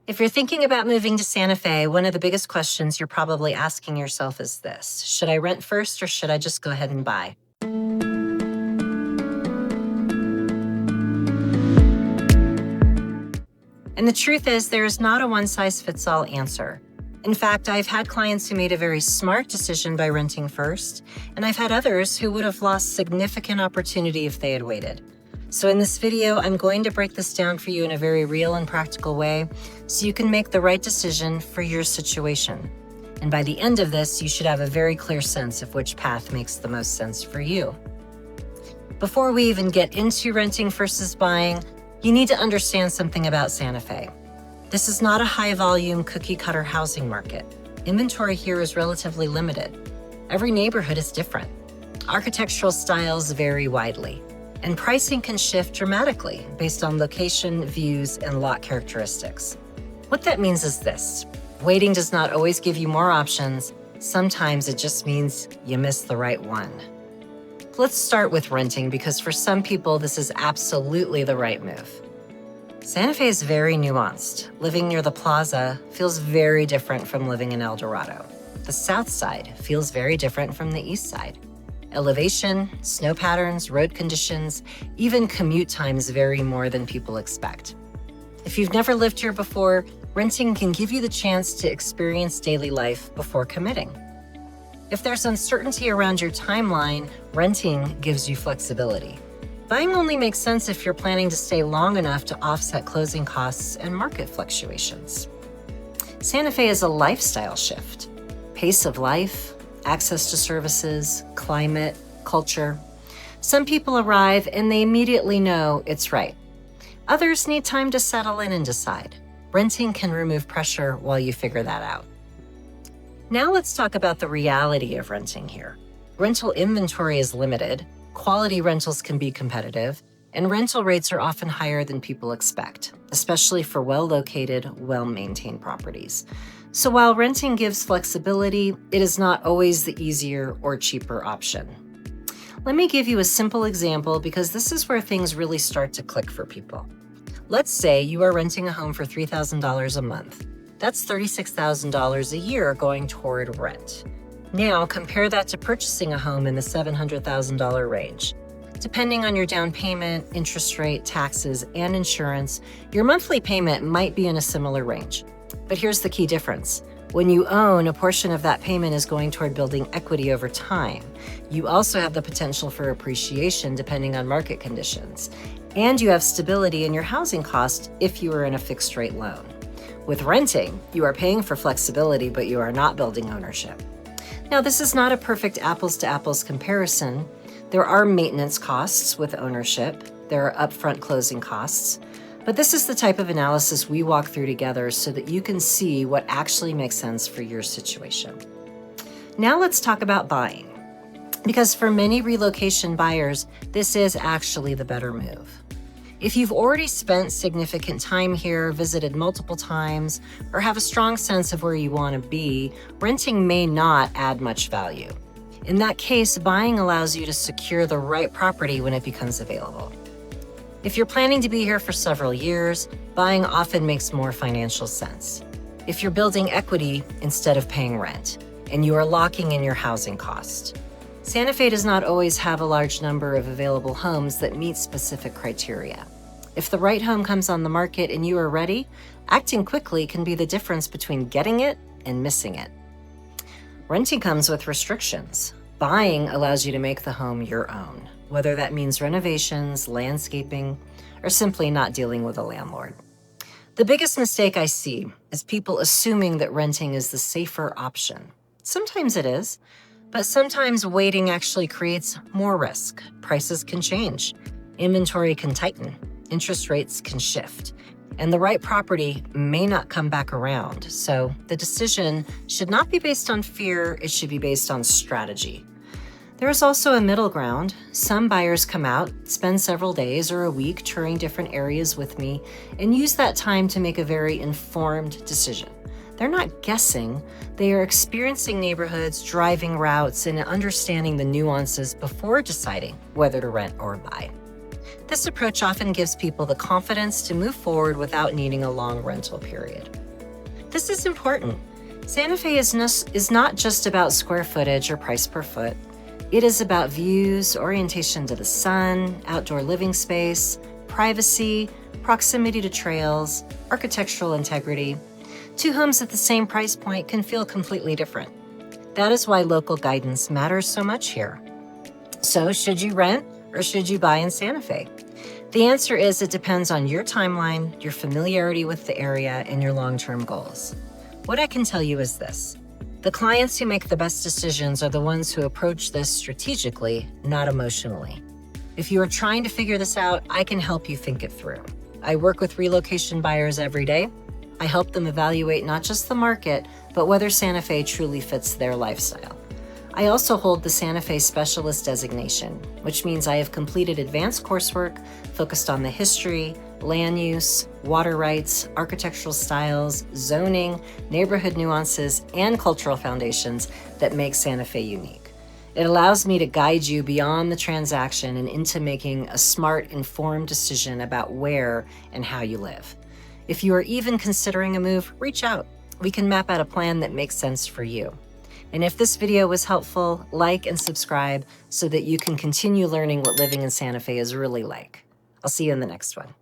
If you're thinking about moving to Santa Fe, one of the biggest questions you're probably asking yourself is this: should I rent first or should I just go ahead and buy? And the truth is, there is not a one-size-fits-all answer. In fact, I've had clients who made a very smart decision by renting first, and I've had others who would have lost significant opportunity if they had waited. So in this video, I'm going to break this down for you in a very real and practical way so you can make the right decision for your situation. And by the end of this, you should have a very clear sense of which path makes the most sense for you. Before we even get into renting versus buying, you need to understand something about Santa Fe. This is not a high-volume, cookie-cutter housing market. Inventory here is relatively limited. Every neighborhood is different. Architectural styles vary widely, and pricing can shift dramatically based on location, views, and lot characteristics. What that means is this: waiting does not always give you more options. Sometimes it just means you missed the right one. Let's start with renting, because for some people, this is absolutely the right move. Santa Fe is very nuanced. Living near the plaza feels very different from living in Eldorado. The south side feels very different from the east side. Elevation, snow patterns, road conditions, even commute times vary more than people expect. If you've never lived here before, renting can give you the chance to experience daily life before committing. If there's uncertainty around your timeline, renting gives you flexibility. Buying only makes sense if you're planning to stay long enough to offset closing costs and market fluctuations. Santa Fe is a lifestyle shift. Pace of life, access to services, climate, culture. Some people arrive and they immediately know it's right. Others need time to settle in and decide. Renting can remove pressure while you figure that out. Now let's talk about the reality of renting here. Rental inventory is limited, quality rentals can be competitive, and rental rates are often higher than people expect, especially for well-located, well-maintained properties. So while renting gives flexibility, it is not always the easier or cheaper option. Let me give you a simple example, because this is where things really start to click for people. Let's say you are renting a home for $3,000 a month. That's $36,000 a year going toward rent. Now, compare that to purchasing a home in the $700,000 range. Depending on your down payment, interest rate, taxes, and insurance, your monthly payment might be in a similar range. But here's the key difference. When you own, a portion of that payment is going toward building equity over time. You also have the potential for appreciation depending on market conditions. And you have stability in your housing cost if you are in a fixed rate loan. With renting, you are paying for flexibility, but you are not building ownership. Now, this is not a perfect apples-to-apples comparison. There are maintenance costs with ownership. There are upfront closing costs. But this is the type of analysis we walk through together so that you can see what actually makes sense for your situation. Now let's talk about buying. Because for many relocation buyers, this is actually the better move. If you've already spent significant time here, visited multiple times, or have a strong sense of where you want to be, renting may not add much value. In that case, buying allows you to secure the right property when it becomes available. If you're planning to be here for several years, buying often makes more financial sense. If you're building equity instead of paying rent, and you are locking in your housing cost. Santa Fe does not always have a large number of available homes that meet specific criteria. If the right home comes on the market and you are ready, acting quickly can be the difference between getting it and missing it. Renting comes with restrictions. Buying allows you to make the home your own, whether that means renovations, landscaping, or simply not dealing with a landlord. The biggest mistake I see is people assuming that renting is the safer option. Sometimes it is, but sometimes waiting actually creates more risk. Prices can change, inventory can tighten, interest rates can shift, and the right property may not come back around. So the decision should not be based on fear, it should be based on strategy. There is also a middle ground. Some buyers come out, spend several days or a week touring different areas with me, and use that time to make a very informed decision. They're not guessing, they are experiencing neighborhoods, driving routes, and understanding the nuances before deciding whether to rent or buy. This approach often gives people the confidence to move forward without needing a long rental period. This is important. Santa Fe is not just about square footage or price per foot. It is about views, orientation to the sun, outdoor living space, privacy, proximity to trails, architectural integrity. Two homes at the same price point can feel completely different. That is why local guidance matters so much here. So, should you rent or should you buy in Santa Fe? The answer is it depends on your timeline, your familiarity with the area, and your long-term goals. What I can tell you is this: the clients who make the best decisions are the ones who approach this strategically, not emotionally. If you are trying to figure this out, I can help you think it through. I work with relocation buyers every day. I help them evaluate not just the market, but whether Santa Fe truly fits their lifestyle. I also hold the Santa Fe Specialist designation, which means I have completed advanced coursework focused on the history, land use, water rights, architectural styles, zoning, neighborhood nuances, and cultural foundations that make Santa Fe unique. It allows me to guide you beyond the transaction and into making a smart, informed decision about where and how you live. If you are even considering a move, reach out. We can map out a plan that makes sense for you. And if this video was helpful, like and subscribe so that you can continue learning what living in Santa Fe is really like. I'll see you in the next one.